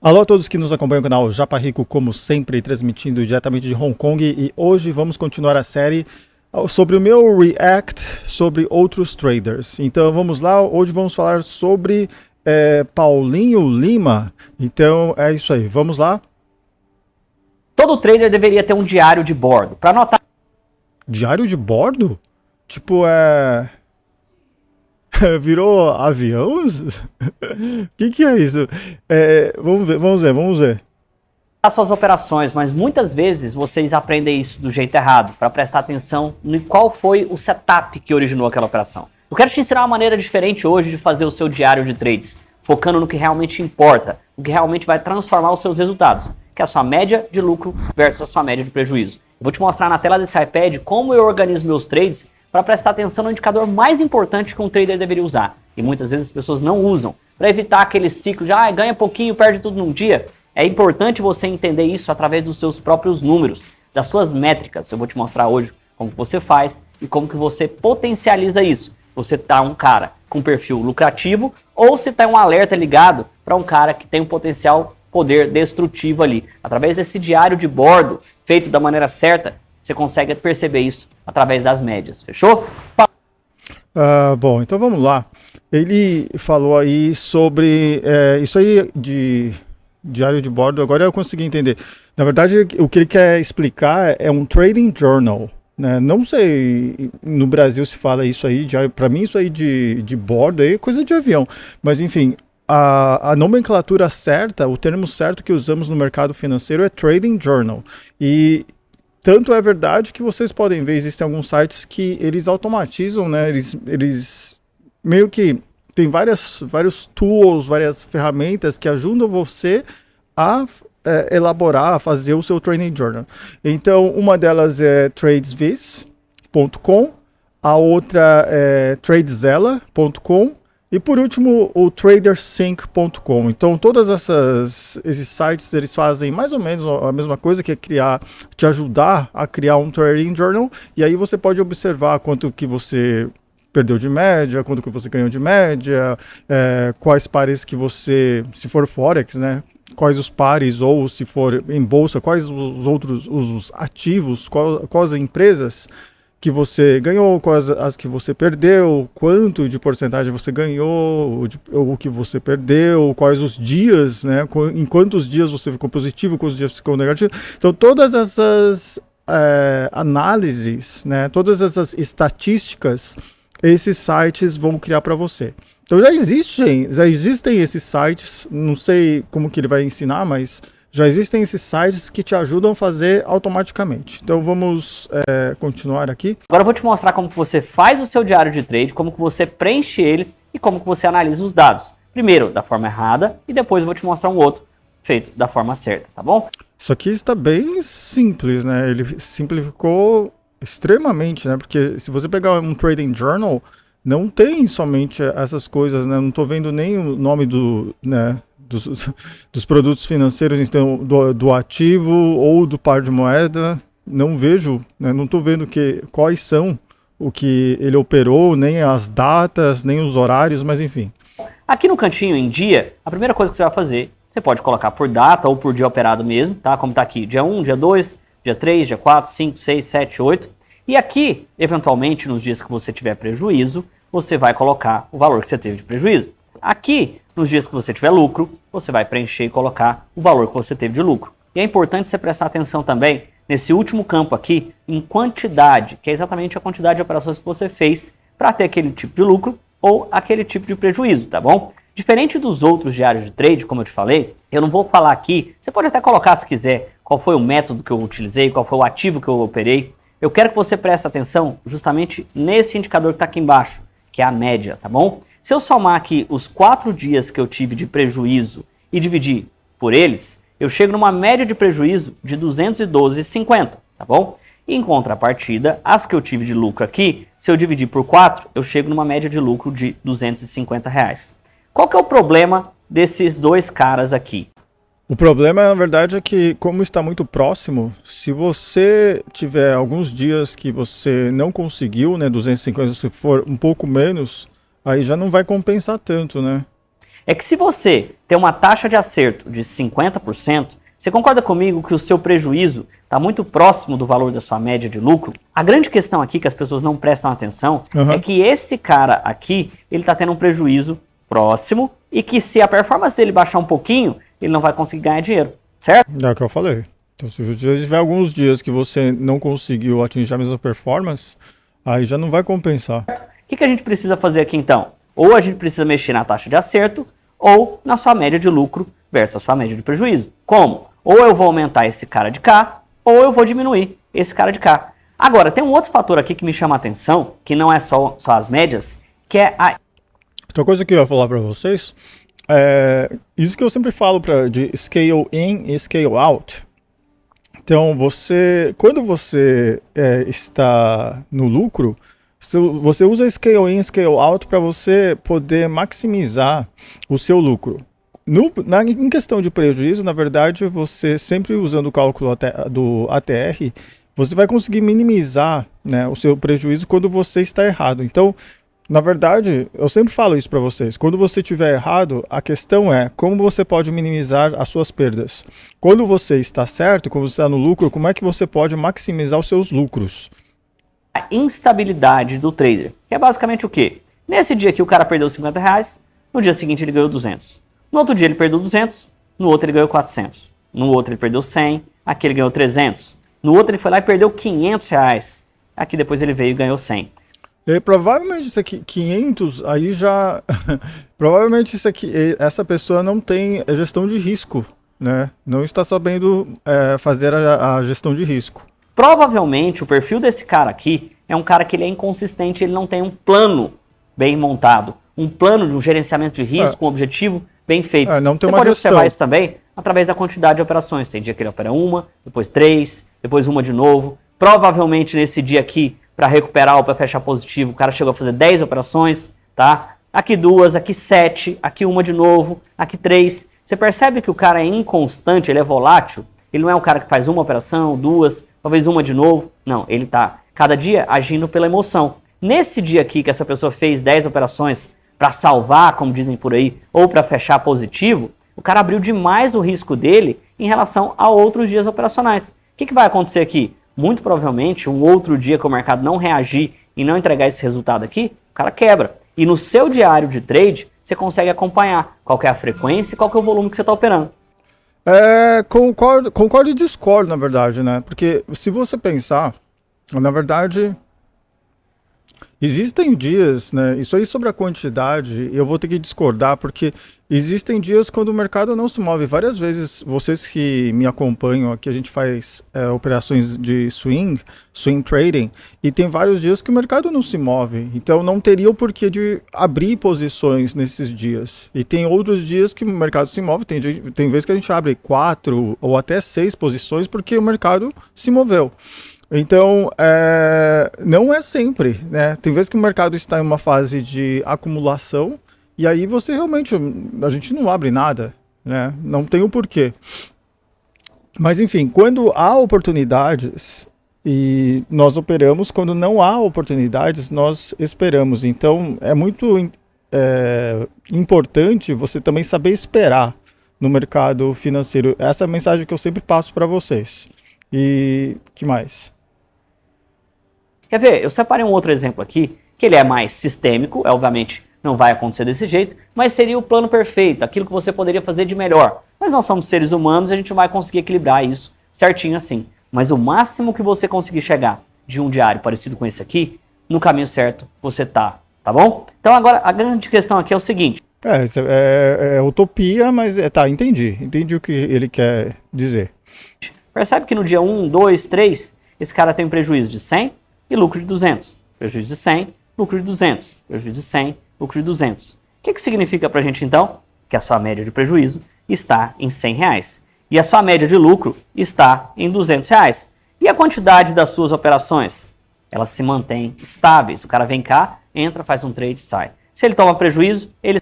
Alô a todos que nos acompanham no canal Japa Rico, como sempre, transmitindo diretamente de Hong Kong, e hoje vamos continuar a série sobre o meu react sobre outros traders. Então vamos lá, hoje vamos falar sobre Paulinho Lima. Então é isso aí, vamos lá. Todo trader deveria ter um diário de bordo para anotar. Diário de bordo? Tipo, virou avião? O que é isso? Vamos ver. As suas operações, mas muitas vezes vocês aprendem isso do jeito errado, para prestar atenção em qual foi o setup que originou aquela operação. Eu quero te ensinar uma maneira diferente hoje de fazer o seu diário de trades, focando no que realmente importa, o que realmente vai transformar os seus resultados, que é a sua média de lucro versus a sua média de prejuízo. Eu vou te mostrar na tela desse iPad como eu organizo meus trades para prestar atenção no indicador mais importante que um trader deveria usar, e muitas vezes as pessoas não usam, para evitar aquele ciclo de ganha pouquinho, perde tudo num dia. É importante você entender isso através dos seus próprios números, das suas métricas. Eu vou te mostrar hoje como que você faz e como que você potencializa isso. Você tá um cara com perfil lucrativo ou se tá um alerta ligado para um cara que tem um potencial poder destrutivo ali. Através desse diário de bordo, feito da maneira certa, você consegue perceber isso através das médias. Fechou? Bom, então vamos lá. Ele falou aí sobre isso aí de diário de bordo, agora eu consegui entender. Na verdade, o que ele quer explicar é um trading journal, né? Não sei, no Brasil se fala isso aí, para mim isso aí de bordo aí é coisa de avião, mas enfim, a nomenclatura certa, o termo certo que usamos no mercado financeiro é trading journal, e tanto é verdade que vocês podem ver, existem alguns sites que eles automatizam, né? Eles meio que tem vários tools, várias ferramentas que ajudam você a elaborar, a fazer o seu trading journal. Então, uma delas é tradesviz.com, a outra é tradezella.com e, por último, o tradersync.com. Então, todos esses sites, eles fazem mais ou menos a mesma coisa, que é te ajudar a criar um trading journal, e aí você pode observar quanto que você perdeu de média, quanto que você ganhou de média, quais pares que você, se for Forex, né, quais os pares, ou se for em bolsa, quais os ativos, quais as empresas que você ganhou, quais as que você perdeu, quanto de porcentagem você ganhou, o que você perdeu, quais os dias, né, em quantos dias você ficou positivo, quantos dias ficou negativo. Então todas essas análises, né, todas essas estatísticas, esses sites vão criar para você. Então já existem esses sites, não sei como que ele vai ensinar, mas já existem esses sites que te ajudam a fazer automaticamente. Então vamos continuar aqui. Agora eu vou te mostrar como que você faz o seu diário de trade, como que você preenche ele e como que você analisa os dados. Primeiro da forma errada e depois eu vou te mostrar um outro feito da forma certa, tá bom? Isso aqui está bem simples, né? Ele simplificou extremamente, né? Porque se você pegar um trading journal, não tem somente essas coisas, né? Não estou vendo nem o nome dos produtos financeiros, então, do ativo ou do par de moeda. Não vejo, né? Não estou vendo quais são o que ele operou, nem as datas, nem os horários, mas enfim. Aqui no cantinho em dia, a primeira coisa que você vai fazer, você pode colocar por data ou por dia operado mesmo, tá? Como tá aqui, dia 1, dia 2, dia 3, dia 4, 5, 6, 7, 8. E aqui, eventualmente, nos dias que você tiver prejuízo, você vai colocar o valor que você teve de prejuízo. Aqui, nos dias que você tiver lucro, você vai preencher e colocar o valor que você teve de lucro. E é importante você prestar atenção também nesse último campo aqui, em quantidade, que é exatamente a quantidade de operações que você fez para ter aquele tipo de lucro ou aquele tipo de prejuízo, tá bom? Diferente dos outros diários de trade, como eu te falei, eu não vou falar aqui, você pode até colocar se quiser, qual foi o método que eu utilizei, qual foi o ativo que eu operei. Eu quero que você preste atenção justamente nesse indicador que está aqui embaixo, que é a média, tá bom? Se eu somar aqui os 4 dias que eu tive de prejuízo e dividir por eles, eu chego numa média de prejuízo de 212,50, tá bom? E em contrapartida, as que eu tive de lucro aqui, se eu dividir por 4, eu chego numa média de lucro de R$250. Qual que é o problema desses dois caras aqui? O problema, na verdade, é que, como está muito próximo, se você tiver alguns dias que você não conseguiu, né, 250, se for um pouco menos, aí já não vai compensar tanto, né? é que se você tem uma taxa de acerto de 50%, você concorda comigo que o seu prejuízo está muito próximo do valor da sua média de lucro? A grande questão aqui que as pessoas não prestam atenção é que esse cara aqui, ele está tendo um prejuízo próximo e que se a performance dele baixar um pouquinho, ele não vai conseguir ganhar dinheiro, certo? É o que eu falei. Então, se tiver alguns dias que você não conseguiu atingir a mesma performance, aí já não vai compensar. O que a gente precisa fazer aqui então? Ou a gente precisa mexer na taxa de acerto, ou na sua média de lucro versus a sua média de prejuízo. Como? Ou eu vou aumentar esse cara de cá, ou eu vou diminuir esse cara de cá. Agora, tem um outro fator aqui que me chama a atenção, que não é só as médias, que é a... Outra coisa que eu ia falar para vocês, isso que eu sempre falo de scale in e scale out. Então, quando você está no lucro, você usa scale in, scale out para você poder maximizar o seu lucro. Em questão de prejuízo, na verdade, você sempre usando o cálculo do ATR, você vai conseguir minimizar, né, o seu prejuízo quando você está errado. Então, na verdade, eu sempre falo isso para vocês. Quando você estiver errado, a questão é como você pode minimizar as suas perdas. Quando você está certo, quando você está no lucro, como é que você pode maximizar os seus lucros? A instabilidade do trader, que é basicamente o quê? Nesse dia aqui o cara perdeu R$50, no dia seguinte ele ganhou 200. No outro dia ele perdeu 200, no outro ele ganhou 400. No outro ele perdeu 100, aqui ele ganhou 300. No outro ele foi lá e perdeu R$500. Aqui depois ele veio e ganhou 100. E provavelmente isso aqui, 500, aí já... provavelmente isso aqui, essa pessoa não tem gestão de risco, né? Não está sabendo fazer a gestão de risco. Provavelmente o perfil desse cara aqui é um cara que ele é inconsistente, ele não tem um plano bem montado. Um plano de um gerenciamento de risco, um objetivo bem feito. Não tem Você uma pode gestão. observar isso também através da quantidade de operações. Tem dia que ele opera uma, depois 3, depois uma de novo. Provavelmente nesse dia aqui, para recuperar ou para fechar positivo, o cara chegou a fazer 10 operações, tá? Aqui 2, aqui 7, aqui uma de novo, aqui 3. Você percebe que o cara é inconstante, ele é volátil? Ele não é um cara que faz uma operação, 2, talvez uma de novo. Não, ele tá cada dia agindo pela emoção. Nesse dia aqui que essa pessoa fez 10 operações para salvar, como dizem por aí, ou para fechar positivo, o cara abriu demais o risco dele em relação a outros dias operacionais. O que vai acontecer aqui? Muito provavelmente, um outro dia que o mercado não reagir e não entregar esse resultado aqui, o cara quebra. E no seu diário de trade, você consegue acompanhar qual que é a frequência e qual que é o volume que você está operando. Concordo e discordo, na verdade, né? Porque se você pensar, na verdade, existem dias, né? Isso aí sobre a quantidade, eu vou ter que discordar, porque existem dias quando o mercado não se move. Várias vezes, vocês que me acompanham aqui, a gente faz operações de swing trading, e tem vários dias que o mercado não se move. Então não teria o porquê de abrir posições nesses dias. E tem outros dias que o mercado se move, tem vezes que a gente abre 4 ou até 6 posições porque o mercado se moveu. Então, não é sempre, né? Tem vezes que o mercado está em uma fase de acumulação e aí você realmente, a gente não abre nada, né? Não tem o porquê. Mas enfim, quando há oportunidades e nós operamos, quando não há oportunidades, nós esperamos. Então, é muito importante você também saber esperar no mercado financeiro. Essa é a mensagem que eu sempre passo para vocês. E que mais? Quer ver? Eu separei um outro exemplo aqui, que ele é mais sistêmico, obviamente não vai acontecer desse jeito, mas seria o plano perfeito, aquilo que você poderia fazer de melhor. Mas nós somos seres humanos e a gente vai conseguir equilibrar isso certinho assim. Mas o máximo que você conseguir chegar de um diário parecido com esse aqui, no caminho certo você tá bom? Então agora a grande questão aqui é o seguinte. É utopia, mas entendi o que ele quer dizer. Percebe que no dia 1, 2, 3, esse cara tem um prejuízo de 100 e lucro de 200. Prejuízo de 100, lucro de 200. Prejuízo de 100, lucro de 200. O que significa pra gente então? Que a sua média de prejuízo está em R$100. E a sua média de lucro está em R$200. E a quantidade das suas operações? Elas se mantêm estáveis. O cara vem cá, entra, faz um trade e sai. Se ele toma prejuízo, ele...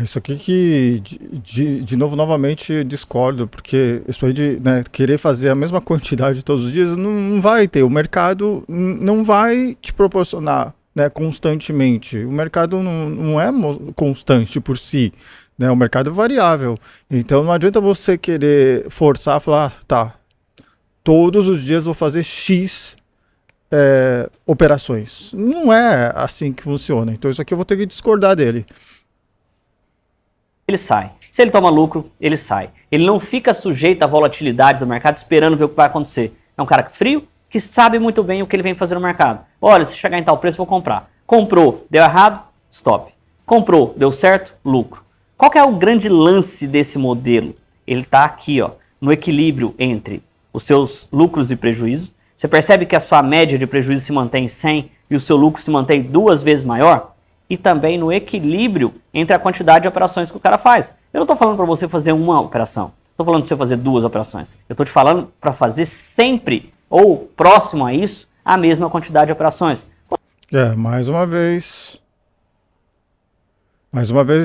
Isso aqui que, de novo, novamente discordo, porque isso aí de querer fazer a mesma quantidade todos os dias não vai ter. O mercado não vai te proporcionar né, constantemente. O mercado não é constante por si, né? O mercado é variável. Então não adianta você querer forçar, falar, tá, todos os dias vou fazer X operações. Não é assim que funciona. Então isso aqui eu vou ter que discordar dele. Ele sai. Se ele toma lucro, ele sai. Ele não fica sujeito à volatilidade do mercado esperando ver o que vai acontecer. É um cara frio que sabe muito bem o que ele vem fazer no mercado. Olha, se chegar em tal preço, vou comprar. Comprou, deu errado, stop. Comprou, deu certo, lucro. Qual que é o grande lance desse modelo? Ele está aqui, ó, no equilíbrio entre os seus lucros e prejuízos. Você percebe que a sua média de prejuízo se mantém em 100 e o seu lucro se mantém 2 vezes maior? E também no equilíbrio entre a quantidade de operações que o cara faz. Eu não estou falando para você fazer uma operação. Estou falando para você fazer 2 operações. Eu estou te falando para fazer sempre, ou próximo a isso, a mesma quantidade de operações. Mais uma vez,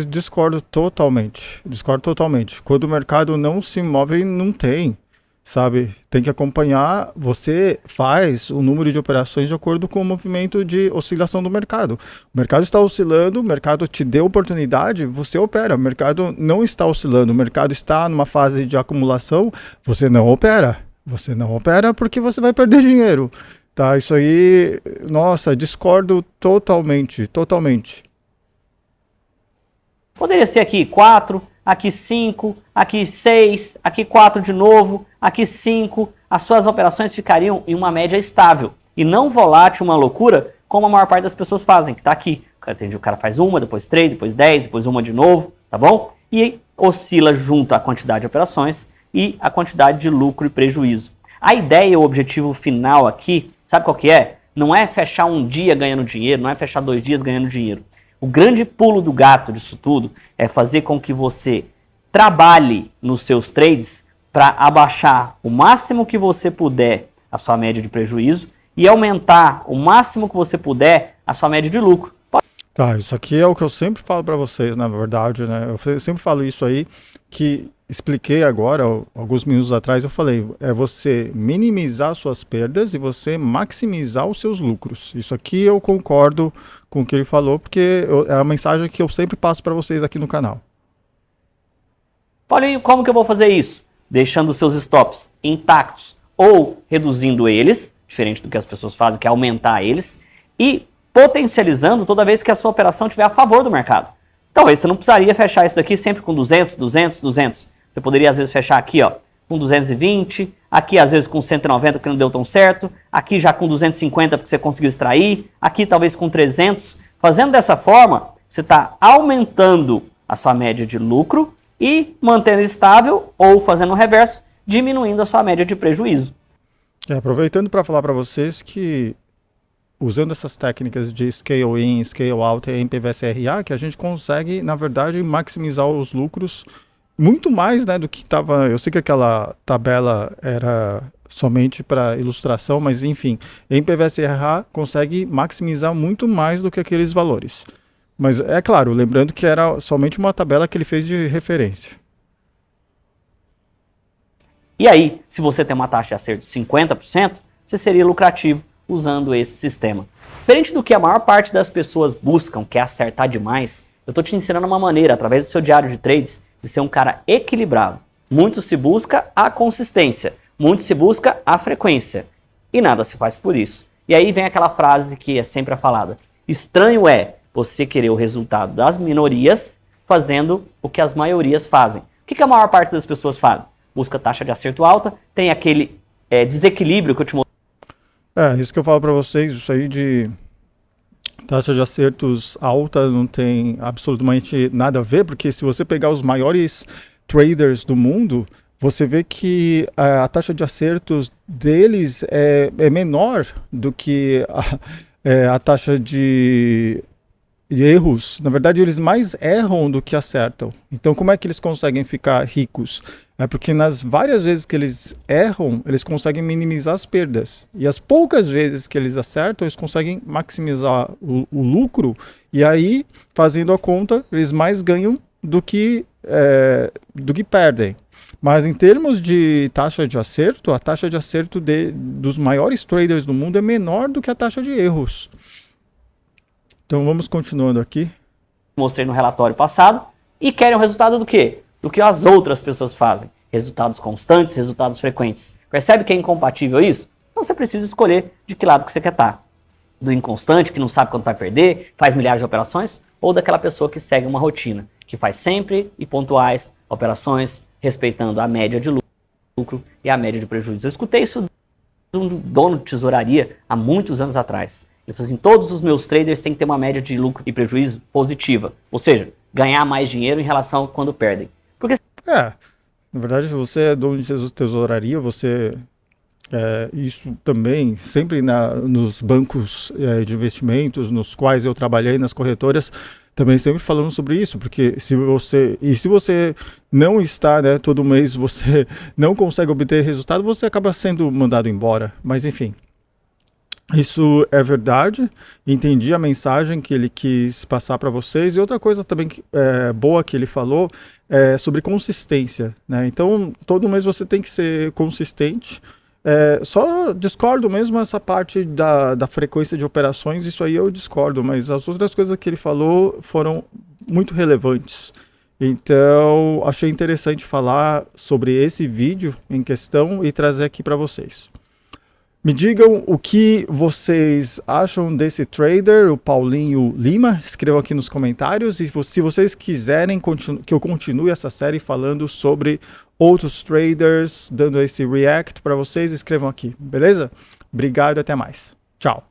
discordo totalmente. Discordo totalmente. Quando o mercado não se move, não tem, sabe? Tem que acompanhar. Você faz o número de operações de acordo com o movimento de oscilação do mercado. O mercado está oscilando, o mercado te deu oportunidade, você opera. O mercado não está oscilando, o mercado está numa fase de acumulação, você não opera. Você não opera porque você vai perder dinheiro. Tá, isso aí, nossa, discordo totalmente, totalmente. Poderia ser aqui 4, aqui 5, aqui 6, aqui 4 de novo, aqui 5. As suas operações ficariam em uma média estável e não volátil, uma loucura, como a maior parte das pessoas fazem, que está aqui. O cara faz uma, depois 3, depois 10, depois uma de novo, tá bom? E oscila junto a quantidade de operações e a quantidade de lucro e prejuízo. A ideia, o objetivo final aqui, sabe qual que é? Não é fechar um dia ganhando dinheiro, não é fechar 2 dias ganhando dinheiro. O grande pulo do gato disso tudo é fazer com que você trabalhe nos seus trades para abaixar o máximo que você puder a sua média de prejuízo e aumentar o máximo que você puder a sua média de lucro. Tá, isso aqui é o que eu sempre falo para vocês, na verdade, né? Eu sempre falo isso aí, que expliquei agora, alguns minutos atrás, eu falei, é você minimizar suas perdas e você maximizar os seus lucros. Isso aqui eu concordo com o que ele falou, porque é a mensagem que eu sempre passo para vocês aqui no canal. Paulinho, como que eu vou fazer isso? Deixando os seus stops intactos ou reduzindo eles, diferente do que as pessoas fazem, que é aumentar eles, e potencializando toda vez que a sua operação estiver a favor do mercado. Talvez você não precisaria fechar isso daqui sempre com 200, 200, 200. Você poderia às vezes fechar aqui, ó, com 220, aqui às vezes com 190 porque não deu tão certo, aqui já com 250 porque você conseguiu extrair, aqui talvez com 300. Fazendo dessa forma, você está aumentando a sua média de lucro e mantendo estável ou fazendo o reverso, diminuindo a sua média de prejuízo. Aproveitando para falar para vocês que usando essas técnicas de scale in, scale out em PVSRA, que a gente consegue, na verdade, maximizar os lucros muito mais, né, do que estava. Eu sei que aquela tabela era somente para ilustração, mas enfim, em PVSRA consegue maximizar muito mais do que aqueles valores. Mas é claro, lembrando que era somente uma tabela que ele fez de referência. E aí, se você tem uma taxa de acerto de 50%, você seria lucrativo usando esse sistema. Diferente do que a maior parte das pessoas buscam, que é acertar demais, eu estou te ensinando uma maneira, através do seu diário de trades, de ser um cara equilibrado. Muito se busca a consistência, muito se busca a frequência, e nada se faz por isso. E aí vem aquela frase que é sempre falada: estranho é você querer o resultado das minorias fazendo o que as maiorias fazem. O que a maior parte das pessoas faz? Busca taxa de acerto alta, tem aquele desequilíbrio que eu te mostrei. Isso que eu falo para vocês, isso aí de taxa de acertos alta não tem absolutamente nada a ver, porque se você pegar os maiores traders do mundo, você vê que a taxa de acertos deles é menor do que a taxa de erros. Na verdade, eles mais erram do que acertam. Então, como é que eles conseguem ficar ricos? É porque nas várias vezes que eles erram, eles conseguem minimizar as perdas. E as poucas vezes que eles acertam, eles conseguem maximizar o lucro. E aí, fazendo a conta, eles mais ganham do que perdem. Mas em termos de taxa de acerto, a taxa de acerto dos maiores traders do mundo é menor do que a taxa de erros. Então vamos continuando aqui. Mostrei no relatório passado, e querem o resultado do quê? Do que as outras pessoas fazem. Resultados constantes, resultados frequentes. Percebe que é incompatível isso? Então você precisa escolher de que lado que você quer estar. Do inconstante, que não sabe quando vai perder, faz milhares de operações, ou daquela pessoa que segue uma rotina, que faz sempre e pontuais operações, respeitando a média de lucro e a média de prejuízo. Eu escutei isso de um dono de tesouraria há muitos anos atrás. Ele falou assim, todos os meus traders têm que ter uma média de lucro e prejuízo positiva. Ou seja, ganhar mais dinheiro em relação a quando perdem. Porque... na verdade, você é dono de tesouraria, você... isso também, sempre nos bancos de investimentos, nos quais eu trabalhei, nas corretoras, também sempre falando sobre isso, porque se você não está, né, todo mês você não consegue obter resultado, você acaba sendo mandado embora. Mas enfim, isso é verdade, entendi a mensagem que ele quis passar para vocês. E outra coisa também boa que ele falou é sobre consistência, né? Então, todo mês você tem que ser consistente. Só discordo mesmo essa parte da frequência de operações, isso aí eu discordo, mas as outras coisas que ele falou foram muito relevantes. Então, achei interessante falar sobre esse vídeo em questão e trazer aqui para vocês. Me digam o que vocês acham desse trader, o Paulinho Lima. Escrevam aqui nos comentários. E se vocês quiserem que eu continue essa série falando sobre outros traders, dando esse react para vocês, escrevam aqui, beleza? Obrigado e até mais. Tchau.